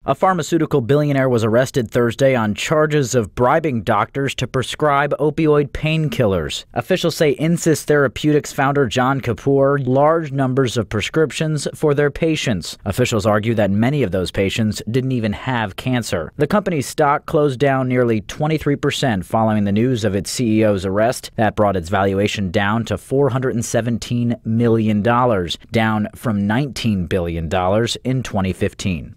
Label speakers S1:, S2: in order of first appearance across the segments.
S1: A pharmaceutical billionaire was arrested Thursday on charges of bribing doctors to prescribe opioid painkillers. Officials say Insys Therapeutics founder John Kapoor large numbers of prescriptions for their patients. Officials argue that many of those patients didn't even have cancer. The company's stock closed down nearly 23% following the news of its CEO's arrest. That brought its valuation down to $417 million, down from $19 billion in 2015.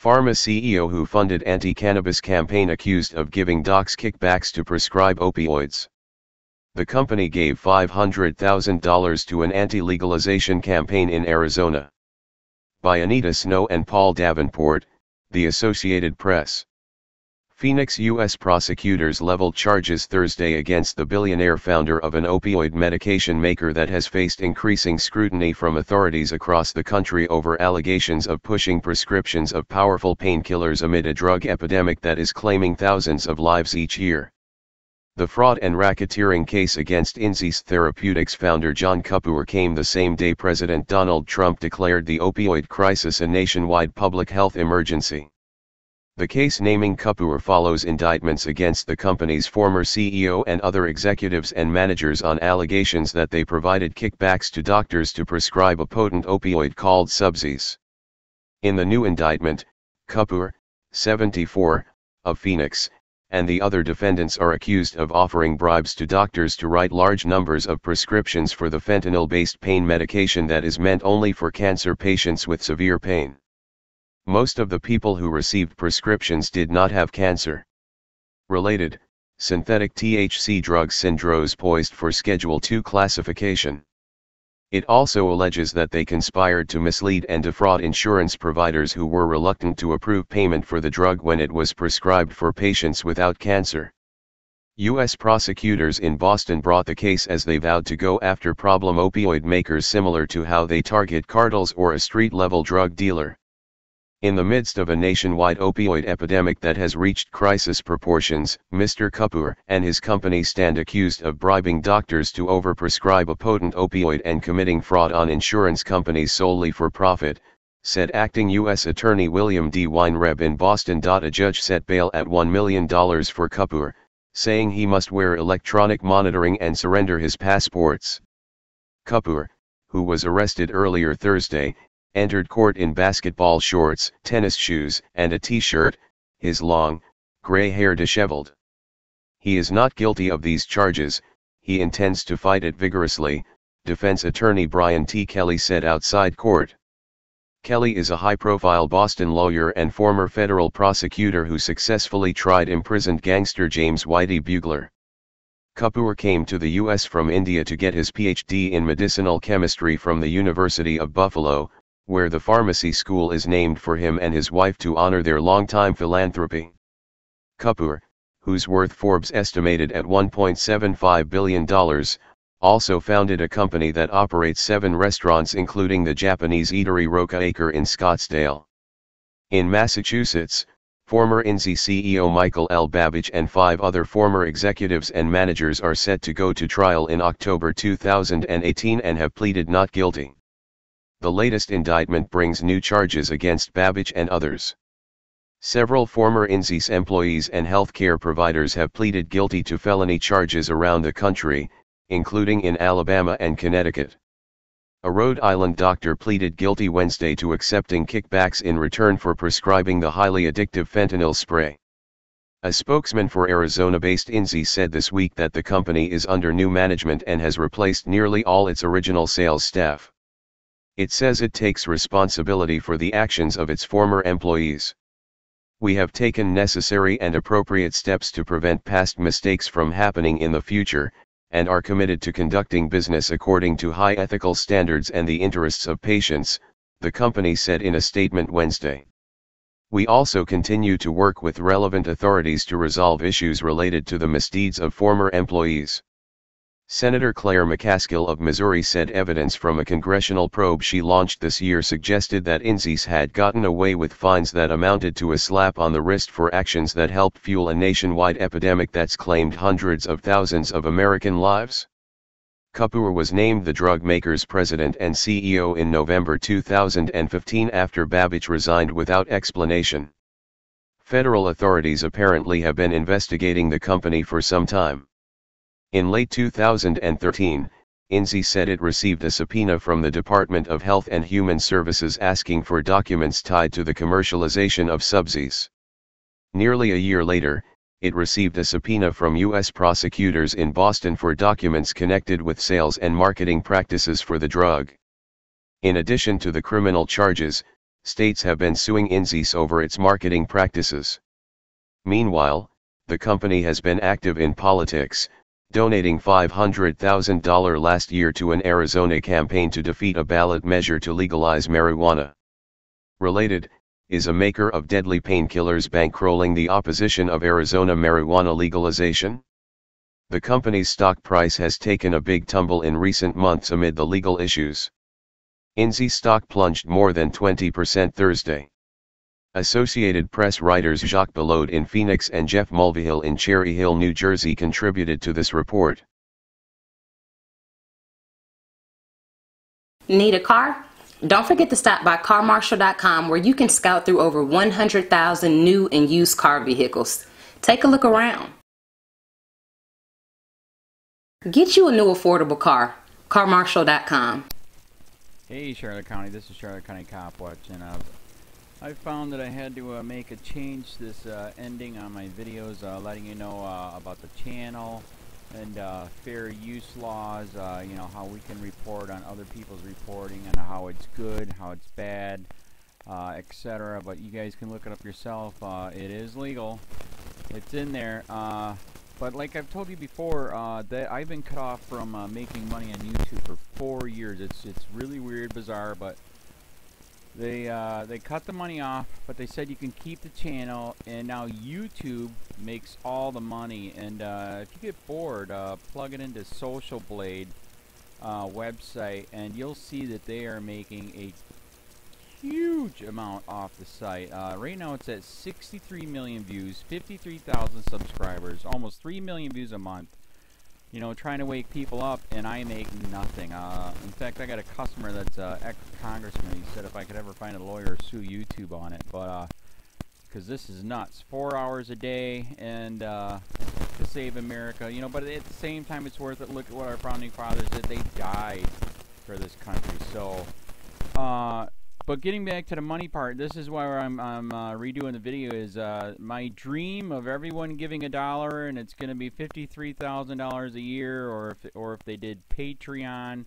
S2: Pharma CEO who funded anti-cannabis campaign accused of giving docs kickbacks to prescribe opioids. The company gave $500,000 to an anti-legalization campaign in Arizona. By Anita Snow and Paul Davenport, The Associated Press. Phoenix U.S. prosecutors leveled charges Thursday against the billionaire founder of an opioid medication maker that has faced increasing scrutiny from authorities across the country over allegations of pushing prescriptions of powerful painkillers amid a drug epidemic that is claiming thousands of lives each year. The fraud and racketeering case against Insys Therapeutics founder John Kapoor came the same day President Donald Trump declared the opioid crisis a nationwide public health emergency. The case naming Kapoor follows indictments against the company's former CEO and other executives and managers on allegations that they provided kickbacks to doctors to prescribe a potent opioid called Subsys. In the new indictment, Kapoor, 74, of Phoenix, and the other defendants are accused of offering bribes to doctors to write large numbers of prescriptions for the fentanyl-based pain medication that is meant only for cancer patients with severe pain. Most of the people who received prescriptions did not have cancer. Related, synthetic THC drug syndromes poised for Schedule II classification. It also alleges that they conspired to mislead and defraud insurance providers who were reluctant to approve payment for the drug when it was prescribed for patients without cancer. U.S. prosecutors in Boston brought the case as they vowed to go after problem opioid makers similar to how they target cartels or a street-level drug dealer. In the midst of a nationwide opioid epidemic that has reached crisis proportions, Mr. Kapoor and his company stand accused of bribing doctors to overprescribe a potent opioid and committing fraud on insurance companies solely for profit, said acting U.S. Attorney William D. Weinreb in Boston. A judge set bail at $1 million for Kapoor, saying he must wear electronic monitoring and surrender his passports. Kapoor, who was arrested earlier Thursday, entered court in basketball shorts, tennis shoes, and a t-shirt, his long, gray hair disheveled. He is not guilty of these charges, he intends to fight it vigorously, defense attorney Brian T. Kelly said outside court. Kelly is a high-profile Boston lawyer and former federal prosecutor who successfully tried imprisoned gangster James Whitey Bugler. Kapoor came to the U.S. from India to get his Ph.D. in medicinal chemistry from the University of Buffalo, where the pharmacy school is named for him and his wife to honor their longtime philanthropy. Kapoor, whose worth Forbes estimated at $1.75 billion, also founded a company that operates 7 restaurants including the Japanese eatery Roca Acre in Scottsdale. In Massachusetts, former Insys CEO Michael L. Babich and 5 other former executives and managers are set to go to trial in October 2018 and have pleaded not guilty. The latest indictment brings new charges against Babich and others. Several former Insys employees and healthcare providers have pleaded guilty to felony charges around the country, including in Alabama and Connecticut. A Rhode Island doctor pleaded guilty Wednesday to accepting kickbacks in return for prescribing the highly addictive fentanyl spray. A spokesman for Arizona-based Insys said this week that the company is under new management and has replaced nearly all its original sales staff. It says it takes responsibility for the actions of its former employees. We have taken necessary and appropriate steps to prevent past mistakes from happening in the future, and are committed to conducting business according to high ethical standards and the interests of patients, the company said in a statement Wednesday. We also continue to work with relevant authorities to resolve issues related to the misdeeds of former employees. Senator Claire McCaskill of Missouri said evidence from a congressional probe she launched this year suggested that Insys had gotten away with fines that amounted to a slap on the wrist for actions that helped fuel a nationwide epidemic that's claimed hundreds of thousands of American lives. COPWA was named the drug maker's president and CEO in November 2015 after Babich resigned without explanation. Federal authorities apparently have been investigating the company for some time. In late 2013, INSEE said it received a subpoena from the Department of Health and Human Services asking for documents tied to the commercialization of subsidies. Nearly a year later, it received a subpoena from U.S. prosecutors in Boston for documents connected with sales and marketing practices for the drug. In addition to the criminal charges, states have been suing INSEE over its marketing practices. Meanwhile, the company has been active in politics, donating $500,000 last year to an Arizona campaign to defeat a ballot measure to legalize marijuana. Related, is a maker of deadly painkillers bankrolling the opposition of Arizona marijuana legalization? The company's stock price has taken a big tumble in recent months amid the legal issues. INSEE stock plunged more than 20% Thursday. Associated Press writers Jacques Bellode in Phoenix and Jeff Mulvihill in Cherry Hill, New Jersey contributed to this report.
S3: Need a car? Don't forget to stop by carmarshal.com where you can scout through over 100,000 new and used car vehicles. Take a look around. Get you a new affordable car. carmarshal.com.
S4: Hey Charlotte County, this is Charlotte County COPWATCH, and I found that I had to make a change this ending on my videos, letting you know about the channel and fair use laws, you know, how we can report on other people's reporting and how it's good, how it's bad, etc. But you guys can look it up yourself. It is legal. It's in there. But like I've told you before, that I've been cut off from making money on YouTube for 4 years. It's really weird, bizarre, but they cut the money off, but they said you can keep the channel, and now YouTube makes all the money. And if you get bored, plug it into Social Blade website, and you'll see that they are making a huge amount off the site. Right now it's at 63 million views, 53,000 subscribers, almost 3 million views a month. You know, trying to wake people up, and I make nothing. In fact, I got a customer that's ex-congressman. He said if I could ever find a lawyer, sue YouTube on it. But because this is nuts, 4 hours a day, and to save America. You know, but at the same time, it's worth it. Look at what our founding fathers did. They died for this country. So, but getting back to the money part, this is why I'm redoing the video. Is my dream of everyone giving $1, and it's going to be $53,000 a year, or if they did Patreon,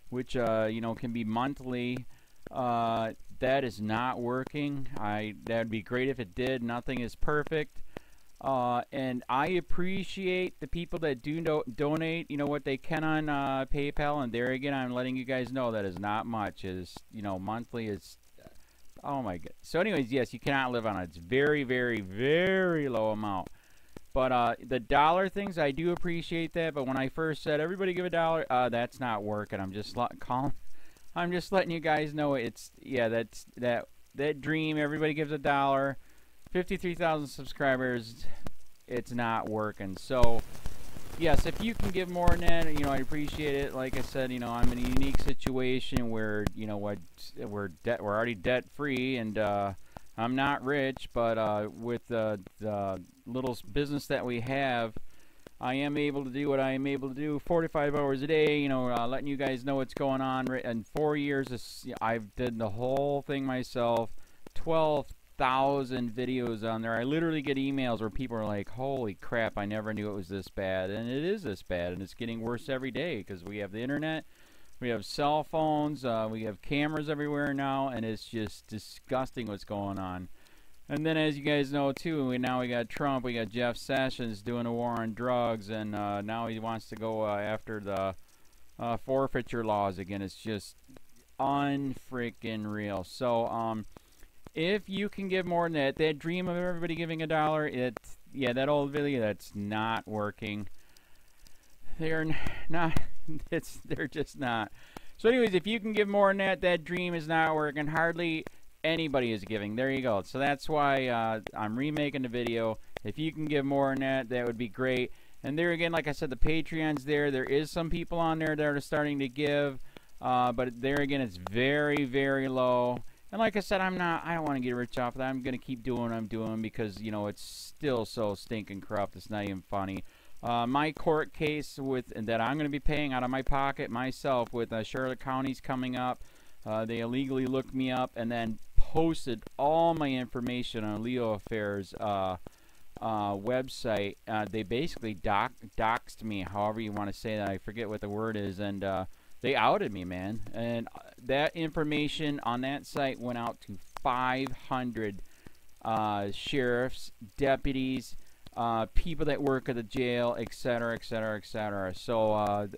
S4: which you know, can be monthly. That is not working. That'd be great if it did. Nothing is perfect. And I appreciate the people that do donate, you know, what they can on PayPal. And there again, I'm letting you guys know that is not much. Is, you know, monthly is, oh my god. So anyways, yes, you cannot live on it. It's very, very, very low amount. But the dollar things, I do appreciate that. But when I first said everybody give $1, that's not working. I'm just letting you guys know it's, yeah, that's that dream. Everybody gives $1. 53,000 subscribers, it's not working. So yes, if you can give more than that, you know, I appreciate it. Like I said, you know, I'm in a unique situation where, you know, what we're already debt free, and I'm not rich, but with the little business that we have, I am able to do what I am able to do 45 hours a day, you know, letting you guys know what's going on. In 4 years, I've did the whole thing myself. 12,000 videos on there. I literally get emails where people are like, holy crap, I never knew it was this bad. And it is this bad, and it's getting worse every day because we have the internet, we have cell phones, we have cameras everywhere now, and it's just disgusting what's going on. And then, as you guys know too, now we got Trump, we got Jeff Sessions doing a war on drugs, and now he wants to go after the forfeiture laws again. It's just unfreaking real. So if you can give more than that dream of everybody giving $1, yeah, that old video, that's not working. They're not, they're just not. So anyways, if you can give more than that dream is not working. Hardly anybody is giving. There you go. So that's why I'm remaking the video. If you can give more than that, that would be great. And there again, like I said, the Patreon's there. There is some people on there that are starting to give, but there again, it's very, very low. And like I said, I don't want to get rich off of that. I'm going to keep doing what I'm doing because, you know, it's still so stinking corrupt. It's not even funny. My court case that I'm going to be paying out of my pocket myself with Charlotte County's coming up. They illegally looked me up and then posted all my information on LEOAFFAIRS website. They basically doxed me, however you want to say that. I forget what the word is, and they outed me, man. And that information on that site went out to 500 sheriffs, deputies, people that work at the jail, etc., etc., etc. So,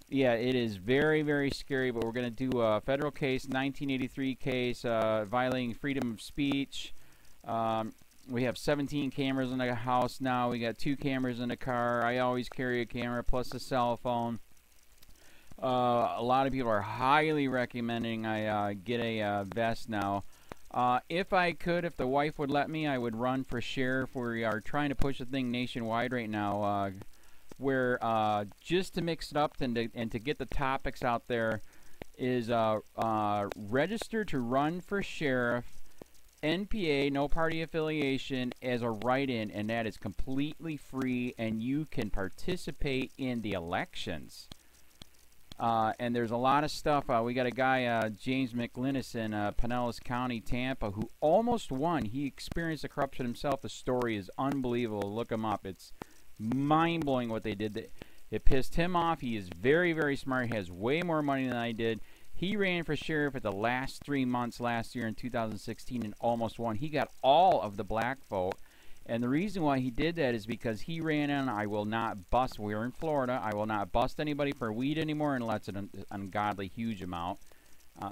S4: yeah, it is very, very scary, but we're going to do a federal case, 1983 case, violating freedom of speech. We have 17 cameras in the house now. We got 2 cameras in the car. I always carry a camera plus a cell phone. A lot of people are highly recommending I get a vest now. If I could, if the wife would let me, I would run for sheriff. We are trying to push the thing nationwide right now. Where just to mix it up and to get the topics out there is register to run for sheriff, NPA, no party affiliation, as a write-in, and that is completely free, and you can participate in the elections. And there's a lot of stuff. We got a guy, James McLinnis in Pinellas County, Tampa, who almost won. He experienced the corruption himself. The story is unbelievable. Look him up. It's mind-blowing what they did. It pissed him off. He is very, very smart. He has way more money than I did. He ran for sheriff at the last 3 months last year in 2016 and almost won. He got all of the black vote. And the reason why he did that is because he ran in, I will not bust, we're in Florida, I will not bust anybody for weed anymore unless it's an ungodly huge amount,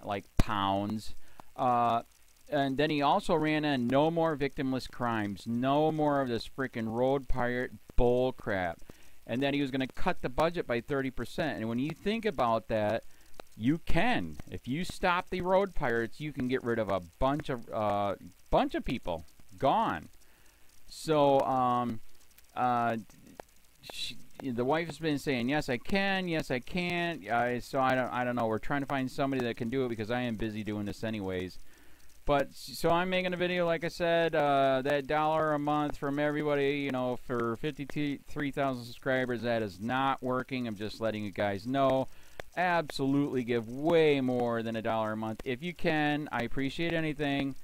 S4: like pounds. And then he also ran in, no more victimless crimes, no more of this freaking road pirate bull crap. And then he was going to cut the budget by 30%. And when you think about that, you can. If you stop the road pirates, you can get rid of a bunch of people. Gone. So, the wife has been saying, yes, I can, yes, I can't. So I don't know. We're trying to find somebody that can do it because I am busy doing this anyways. But, so I'm making a video, like I said, that $1 a month from everybody, you know, for 53,000 subscribers, that is not working. I'm just letting you guys know. Absolutely give way more than $1 a month. If you can, I appreciate anything.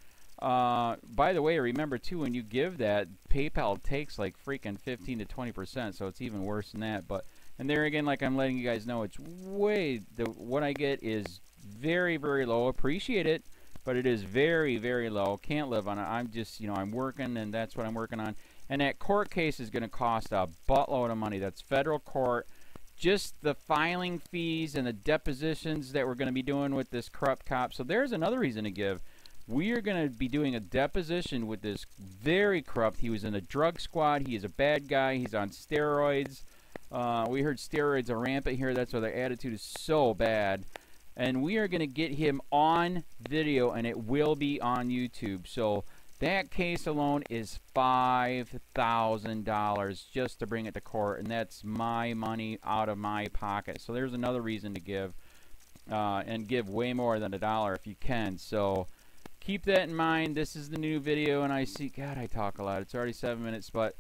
S4: By the way, remember too, when you give that, PayPal takes like freaking 15 to 20%, so it's even worse than that. But, and there again, like I'm letting you guys know, it's way, what I get is very, very low. Appreciate it, but it is very, very low. Can't live on it. I'm just, you know, I'm working, and that's what I'm working on. And that court case is going to cost a buttload of money. That's federal court. Just the filing fees and the depositions that we're going to be doing with this corrupt cop. So there's another reason to give. We are going to be doing a deposition with this very corrupt. He was in a drug squad. He is a bad guy. He's on steroids. We heard steroids are rampant here. That's why their attitude is so bad. And we are going to get him on video, and it will be on YouTube. So that case alone is $5,000 just to bring it to court, and that's my money out of my pocket. So there's another reason to give, and give way more than $1 if you can. So keep that in mind. This is the new video, and I see, God, I talk a lot. It's already 7 minutes, but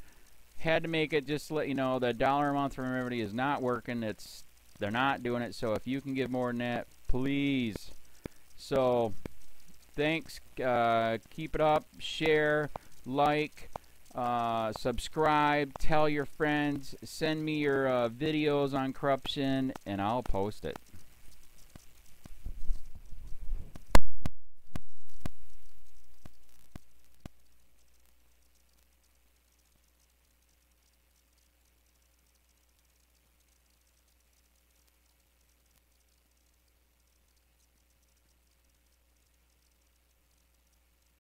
S4: had to make it just to let you know that $1 a month from everybody is not working. They're not doing it. So if you can give more than that, please. So thanks. Keep it up. Share, like, subscribe, tell your friends, send me your videos on corruption, and I'll post it.